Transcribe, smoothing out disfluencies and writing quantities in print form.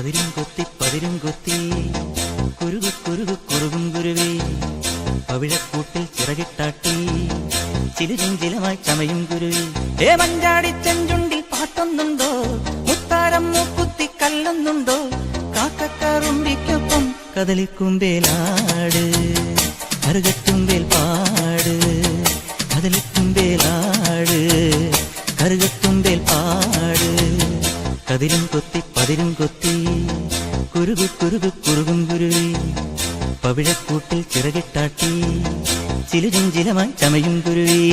കതിരും കൊത്തി പതിരും കൊത്തി കുരുകു കുരുകു കുറുകും കുരുവി പവിഴക്കൂട്ടിൽ ചിറകിട്ടാട്ടി ചിലുചിൻ ചിലമായി ചമയും കുരുവി മഞ്ചാടി ചെഞ്ചുണ്ടിൽ പാട്ടൊന്നുണ്ടോ മുത്താരം മൂക്കുത്തി കല്ലൊന്നുണ്ടോ കാക്കക്കറുമ്പിക്കൊപ്പം കദളിക്കുമ്പേലാട് കറുകത്തുമ്പേൽ പാട് കദളിക്കുമ്പേലാട് കറുകത്തുമ്പേൽ പാട് കതിരും കൊത്തി പതിരും കൊത്തി കുരുകു കുരുകു കുറുകും കുരുവി പവിഴക്കൂട്ടിൽ ചിറകിട്ടാട്ടി ചിലുചിൻ ചിലമായി ചമയും കുരുവി